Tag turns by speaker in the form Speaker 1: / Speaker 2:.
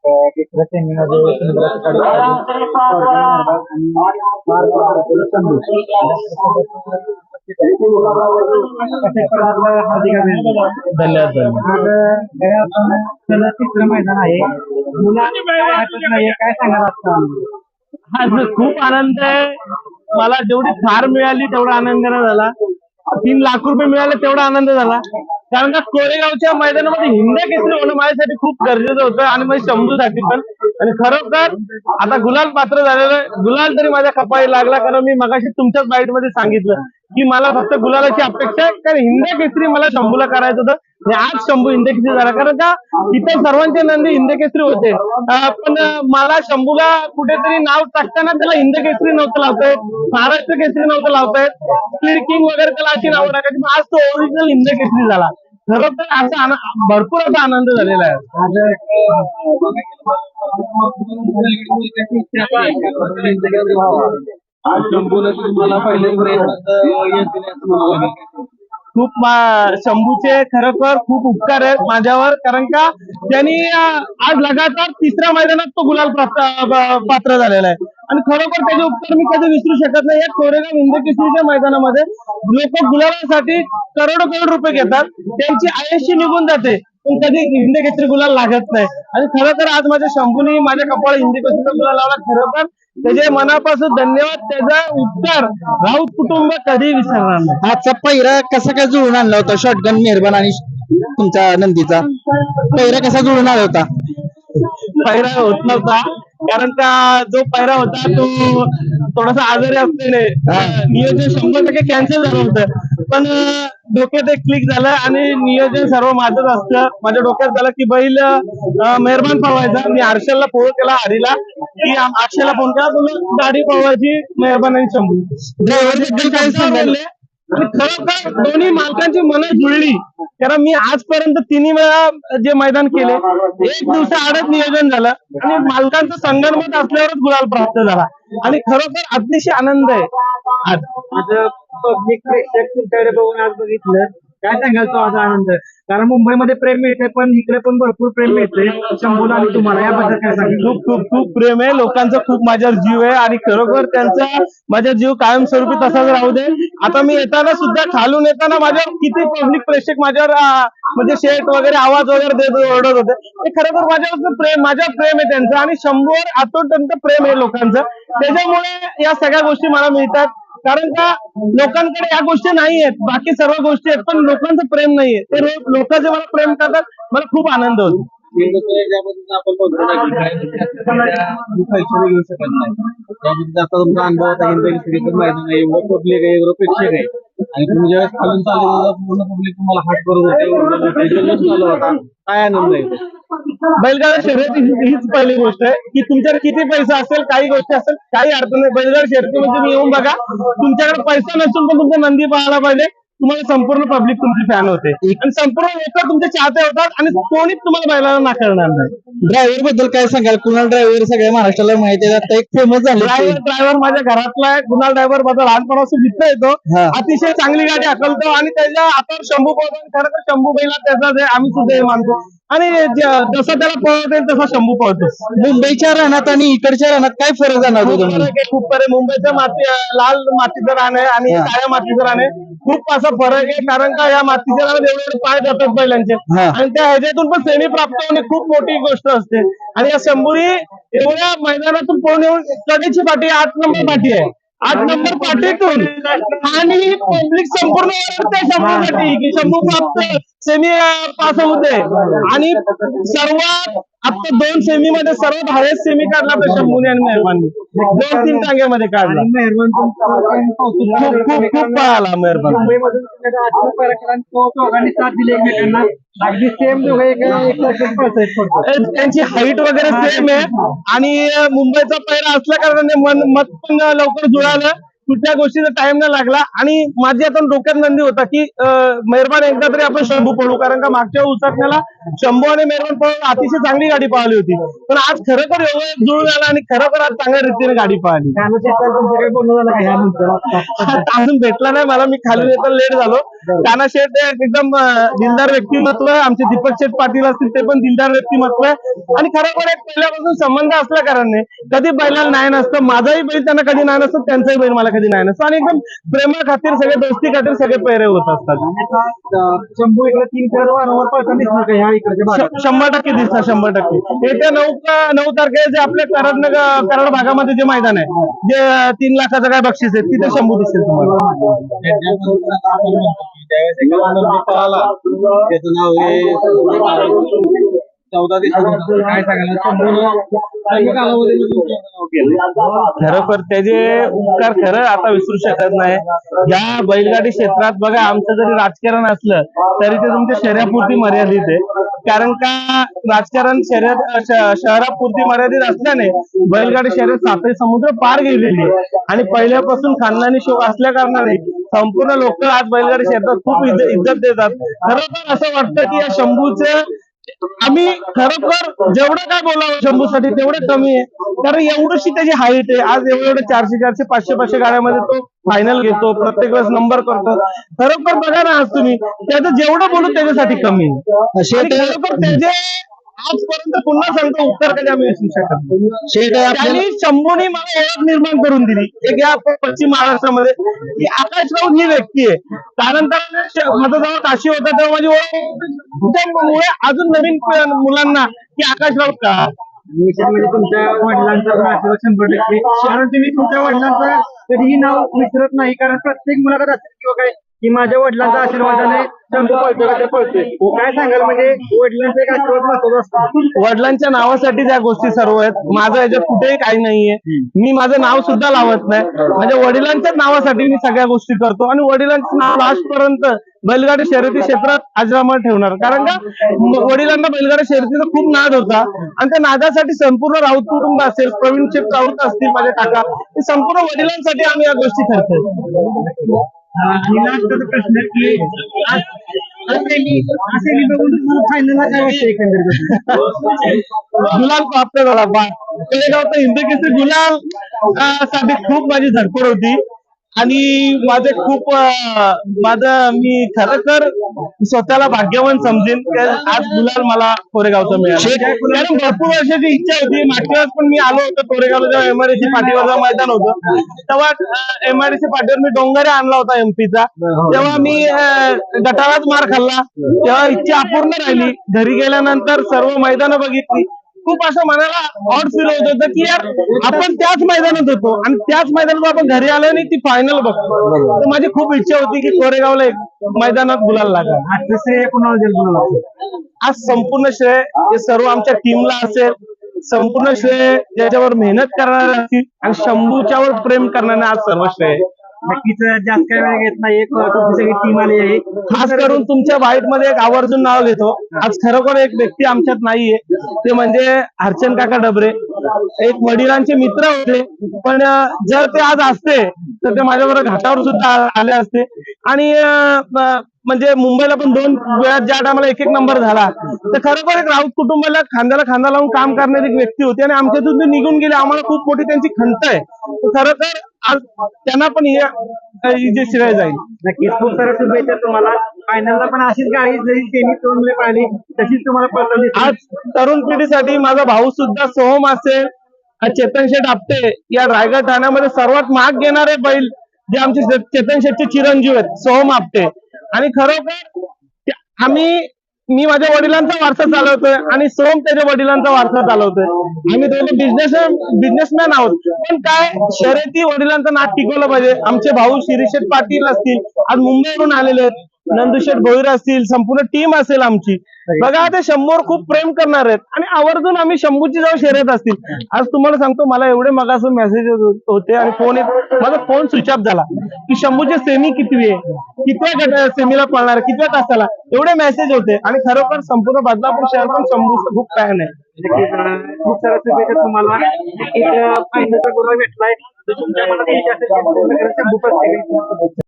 Speaker 1: तिसऱ्या सेमीमध्ये तिसरं मैदान आहे काय सांगणार
Speaker 2: हा खूप आनंद आहे. मला जेवढी थार मिळाली तेवढा आनंद झाला. 3 लाख रुपये मिळाले तेवढा आनंद झाला. कारण का कोरेगावच्या मैदानामध्ये हिंद केसरी होणं माझ्यासाठी खूप गरजेचं होतं आणि माझ्या शंभूसाठी पण. आणि खरोखर आता गुलाल पात्र झालेलं आहे. गुलाल तरी माझ्या कपाळी लागला, कारण मी मगाशी तुमच्याच बाईट मध्ये सांगितलं की मला फक्त गुलालाची अपेक्षा आहे, कारण हिंद केसरी मला शंभूला करायचं होतं. आणि आज शंभू हिंद केसरी झाला, कारण का तिथे सर्वांचे नंदी हिंद केसरी होते. पण मला शंभूला कुठेतरी नाव टाकताना त्याला हिंद केसरी नव्हतं लावतायत, महाराष्ट्र केसरी नव्हतं लावतायत, स्पीड किंग वगैरे त्याला अशी नावं टाकायची. आज तो ओरिजिनल हिंद केसरी झाला. खरोखर असा भरपूर असा आनंद झालेला आहे. खूप शंभूचे खरोखर खूप उपकार आहेत माझ्यावर, कारण का त्यांनी आज लगातार 3ऱ्या मैदानात तो गुलाल पात्र झालेला आहे. आणि खरोखर त्याचे उपकार मी कधी विसरू शकत नाही. या कोरेगाव हिंद केसरीच्या मैदानामध्ये लोक गुलालासाठी करोडो रुपये घेतात, त्यांची आयुष्य निघून जाते, पण कधी हिंद केसरी गुलाल लागत नाही. आणि खरोखर आज माझ्या शंभूने माझ्या कपाळाला हिंद केसरीचा गुलाल लावला. खरोखर त्याचे मनापासून धन्यवाद. त्याचा उपकार राऊत कुटुंब कधी विसरणार नाही.
Speaker 1: आजचा पहिरा कसा काय जुळून आणला होता? शॉटगन मेहरबान आणि तुमच्या नंदीचा पहिरा कसा जुळून आला होता?
Speaker 2: पहिरा होत नव्हता, कारण का जो पहिरा होता तो थोडासा आजारी असल्याने नियोजन 100% कॅन्सल झालं होतं. पण डोक्यात एक क्लिक झालं आणि नियोजन सर्व माझंच असतं. माझ्या डोक्यात झालं की बैल मेहरबान पळवायचा. मी हर्षलला फोन केला, हरीला, की अक्षयला फोन केला, तुला गाडी पळवायची मेहरबान आणि शंभू. ड्रायव्हर बद्दल काय सांगायला? आणि खरोखर दोन्ही मालकांची मनं जुळली, कारण मी आजपर्यंत 3 वेळा जे मैदान केले, एक दिवसाआडच नियोजन झालं आणि मालकांचं संगणमत असल्यावरच गुलाल प्राप्त झाला. आणि खरोखर अतिशय आनंद आहे.
Speaker 1: आज पब्लिक प्रेक्षक तुमच्याकडे बघून आज बघितलं, काय सांगाल तो आज आनंद? कारण मुंबईमध्ये प्रेम मिळते, पण इकडे पण भरपूर प्रेम मिळते शंभूला आणि तुम्हाला, याबद्दल काय सांगाल?
Speaker 2: खूप खूप खूप प्रेम आहे लोकांचा, खूप माझ्यावर जीव आहे आणि खरोखर त्यांचा माझा जीव कायमस्वरूपी तसाच राहू दे. आता मी येताना सुद्धा खालून येताना माझ्यावर किती पब्लिक प्रेक्षक माझ्यावर म्हणजे शेट वगैरे आवाज वगैरे देत ओरडत होते. ते खरोखर माझ्यावर प्रेम आहे त्यांचं, आणि शंभूवर अतोटंत प्रेम आहे लोकांचं. त्याच्यामुळे या सगळ्या गोष्टी मला मिळतात. कारण का लोकांकडे या गोष्टी नाही आहेत, बाकी सर्व गोष्टी आहेत, पण लोकांचं प्रेम नाहीये. ते लोक जे मला प्रेम करतात, मला खूप आनंद होतो.
Speaker 1: आपण बघतो ना की काही पैसे घेऊ शकत नाही, त्याबद्दल आता तुमचा अनुभव होता की मैदान आहे, एवढं पब्लिक आहे, एवढं प्रेक्षक आहे, आणि तुम्ही ज्यावेळेस खालून चालू पूर्ण पब्लिक तुम्हाला हात करून होता, काय आनंद आहे?
Speaker 2: बैलगाडा शर्यत हीच पहिली गोष्ट आहे की तुमच्याकडे किती पैसा असेल, काही गोष्टी असेल, काही अडचण नाही. बैलगाडा शर्यतीमध्ये तुम्ही येऊन बघा, तुमच्याकडे पैसा नसून पण तुमचा नंदी पाहायला पाहिजे, तुम्हाला संपूर्ण पब्लिक तुमची फॅन होते आणि संपूर्ण लोक तुमचे चाहते होतात आणि कोणीच तुम्हाला बैलाला नाकारणार नाही.
Speaker 1: ड्रायव्हर बद्दल काय सांगाल? कुणाल ड्रायव्हर सगळ्या महाराष्ट्राला माहिती आहे, आता एक फेमस झाले.
Speaker 2: ड्रायव्हर माझ्या घरातला आहे. कुणाल ड्रायव्हर माझा लहानपणापासून मित्र येतो, अतिशय चांगली गाडी हाकलतो आणि त्याच्या आता शंभू पळतो. खरं तर शंभू बैला त्याचाच आहे, आम्ही सुद्धा हे मानतो. आणि जसं त्याला पळवता येईल तसा शंभू पळतो.
Speaker 1: मुंबईच्या रानात आणि इकडच्या रानात काय फरक जाणवतो तुम्हाला?
Speaker 2: खूप फरक. मुंबईचं माती लाल मातीचं रान आहे आणि काळ्या मातीचं रान आहे. खूप असा फरक आहे, कारण का या मातीच्या रानात एवढे पाय जातात बैलांचे, आणि त्या ह्याच्यातून पण सेमी प्राप्त होणे खूप मोठी गोष्ट असते. आणि या शंभूरी एवढ्या मैदानातून पळून येऊन कधीची पाठी 8 नंबर पाठी आहे, 8 नंबर पाठीतून, आणि पब्लिक संपूर्ण शंभूसाठी की शंभू प्राप्त सेमी पास होते. आणि सर्वात आता 2 सेमी मध्ये सर्वात हायेस्ट सेमी काढला तर शंभूने आणि मेहरबानी 2-3 टांग्यामध्ये काढला. मेहरबान खूप खूप पळाला. मेहरबान
Speaker 1: अगदी सेम
Speaker 2: त्यांची हाईट वगैरे सेम आहे आणि मुंबईचा पहिला असल्या कारणाने मत पण लवकर जुळालं कुठल्या गोष्टीचा टाइम नाही लागला आणि माझी आता डोक्यात नंदी होता की मेहरबान एकदा तरी आपण शंभू पळू, कारण का मागच्या उचाकण्याला शंभू आणि मेहरबान पळून अतिशय चांगली गाडी पळाली होती. पण आज खरोखर एवढं जुळून आला आणि खरोखर आज चांगल्या रीतीने गाडी पळाली. अजून भेटला नाही मला, मी खाली येताना लेट झालो. काना शेठ एकदम दिलदार व्यक्तिमत्व आहे, आमचे दीपक शेठ पाटील असतील ते पण दिलदार व्यक्तिमत्व आहे आणि खरोखर एक पहिल्यापासून संबंध असल्या कारणाने कधी बैलाला नाही नसतं, माझाही बैल त्यांना कधी नाही नसतं, त्यांचाही बैल मला कधी नाही नसतं आणि एकदम प्रेमा खातीर सगळे दोस्ती खातीर सगळे पैरे होत असतात.
Speaker 1: शंभू इकडे 3 फेर वारंवार पळताना दिसणार का ह्या इकडच्या भागात?
Speaker 2: 100% दिसतात, 100%. येत्या 9 तारखेला जे आपल्या कराड भागामध्ये जे मैदान आहे, जे 3 लाखाचं काय बक्षीस आहे, तिथे शंभू दिसेल तुम्हाला.
Speaker 1: त्यावेळेस एका पळाला त्याचं नाव हे 14 दिवसानंतर काय सांगायला
Speaker 2: खरोखर त्याचे उपकार खरं आता विसरू शकत नाही. या बैलगाडी क्षेत्रात बघा, आमचं जरी राजकारण असलं तरी ते तुमच्या शहरापुरती मर्यादित आहे, कारण का राजकारण शहरापुरती मर्यादित असल्याने बैलगाडी शर्यत सातही समुद्र पार गेलेली आहे आणि पहिल्यापासून खानदानी शोक असल्या कारणाने संपूर्ण लोक आज बैलगाडी क्षेत्रात खूप इज्जत देतात. खरोखर असं वाटतं की या शंभूचं आम्ही खरोखर जेवढं काय बोलावं शंभूसाठी तेवढं कमी आहे, कारण एवढीशी त्याची हाईट आहे. आज एवढे 400, 500 गाड्यामध्ये तो फायनल घेतो, प्रत्येक वेळेस नंबर करतो. खरोखर बघा ना, आज तुम्ही त्याचं जेवढं बोलू त्याच्यासाठी कमी आहे. खरोखर त्याचे आजपर्यंत पुन्हा सांगतो उत्तर कधी आम्ही विसरू शकत नाही. शंभूने मला ओळख निर्माण करून दिली एक या पश्चिम महाराष्ट्रामध्ये की आकाश राऊत ही व्यक्ती आहे. त्यानंतर माझा जेव्हा काशी होता तेव्हा माझी ओळख त्यामुळे अजून नवीन मुलांना की आकाश राऊत का
Speaker 1: विशेष म्हणजे तुमच्या वडिलांचा पण आशीर्वाद 100%, कारण तुम्ही तुमच्या वडिलांचं कधीही नाव विसरत नाही, कारण प्रत्येक मुलाखत असेल किंवा काय की माझ्या वडिलांच्या आशीर्वादाने शंभू पळतोय का ते पळतोय. काय सांगाल, म्हणजे वडिलांचा एक आशीर्वाद महत्वाचा असतो.
Speaker 2: वडिलांच्या नावासाठी त्या गोष्टी सर्व आहेत. माझं याच्यात कुठेही काही नाहीये, मी माझं नाव सुद्धा लावत नाही. माझ्या वडिलांच्याच नावासाठी मी सगळ्या गोष्टी करतो आणि वडिलांचं नाव लास्टपर्यंत बैलगाडी शर्यती क्षेत्रात अजरामर ठेवणार, कारण का वडिलांना बैलगाडी शर्यतीचा खूप नाद होता आणि त्या नादासाठी संपूर्ण राऊत कुटुंब असेल, प्रवीण शेठ राऊत असतील, माझे काका, हे संपूर्ण वडिलांसाठी आम्ही या गोष्टी करतो.
Speaker 1: प्रश्न की फायनलला काय वाटतं एकंदरीत?
Speaker 2: गुलाल प्राप्त झाला कोरेगावचा हिंद केसरी गुलाल साठी खूप माझी धडपड होती आणि मी खरोखर स्वतःला भाग्यवान समजेन आज गुलाल मला कोरेगावचा मिळाला. कारण भरपूर वर्षाची इच्छा होती. मागच्या वेळेस पण मी आलो होतो कोरेगावला, जेव्हा एमआयडीसी पाठीवरचं मैदान होतं तेव्हा एमआयडीसी पाठीवर मी डोंगरे आणला होता एमपीचा, तेव्हा मी गटारात मार खाल्ला, तेव्हा इच्छा अपूर्ण राहिली. घरी गेल्यानंतर सर्व मैदानं बघितली, खूप असं मनाला ऑड फील होत होतं की यार आपण त्याच मैदानात होतो आणि त्याच मैदानात आपण घरी आलो आणि ती फायनल बघतो. तर माझी खूप इच्छा होती की कोरेगावला एक मैदानात गुलाल लागला. आज संपूर्ण श्रेय हे सर्व आमच्या टीमला असेल, संपूर्ण श्रेय ज्याच्यावर मेहनत करणारे असतील आणि शंभूच्यावर प्रेम करणारे आज सर्व श्रेय.
Speaker 1: नक्कीच जास्त काय वेळ घेत नाही, एक सगळी टीम आली आहे.
Speaker 2: खास करून तुमच्या वाईट मध्ये एक आवर्जून नाव घेतो. आज खरोखर एक व्यक्ती आमच्यात नाहीये, ते म्हणजे हरचंद काका डबरे. एक वडिलांचे मित्र होते, पण जर ते आज असते तर ते माझ्याबरोबर घाटावर सुद्धा आले असते आणि म्हणजे मुंबईला पण 2 वेळा ज्या टायमाला 1-1 नंबर झाला, तर खरोखर एक राऊत कुटुंबाला खांद्याला खांदा लावून काम करणारी एक व्यक्ती होती आणि आमच्यातून ते निघून गेले. आम्हाला खूप मोठी त्यांची खंत आहे. खरोखर आज त्यांना पण जे श्रेय जाईल.
Speaker 1: नक्कीच खूप साऱ्या शुभेच्छा तुम्हाला. फायनलला पण अशीच गाडी जरी सेमी तोंडले पाहिली तशीच तुम्हाला पळताना दिसली.
Speaker 2: आज तरुण पिढीसाठी माझा भाऊ सुद्धा सोहम असेल, चेतन शेठ आपटे या रायगड ठाण्यामध्ये सर्वात महाग घेणारे बैल जे आमचे चेतन शेठचे चिरंजीव आहेत, सोहम आपटे. आणि खरोखर मी माझ्या वडिलांचा वारसा चालवतोय आणि सोहम त्याच्या वडिलांचा वारसा चालवतोय. आम्ही दोघे बिझनेसमॅन आहोत, पण काय शर्यती वडिलांचं नाक टिकवलं पाहिजे. आमचे भाऊ शिरीषेठ पाटील असतील, आज मुंबईवरून आलेले आहेत, नंदुशेठ भोईर असतील, संपूर्ण टीम असेल आमची. बघा ते शंभूवर खूप प्रेम करणार आहेत आणि आवर्जून आम्ही शंभूची जेव्हा शर्यत असतील. आज तुम्हाला सांगतो, मला एवढे मगासून मेसेज होते आणि माझा फोन स्विच ऑफ झाला की शंभूचे सेमी किती आहे, कितव्या सेमीला पळणार, कितव्या तासाला, एवढे मेसेज होते. आणि खरोखर संपूर्ण बदलापूर शहर पण शंभूचं खूप फॅन आहे. नक्कीच खूप साऱ्या शुभेच्छा तुम्हाला. नक्कीच फायनलचा गुलाल भेटलाय. तर तुमच्या मनात इच्छा असेल तर पूर्ण करायचं.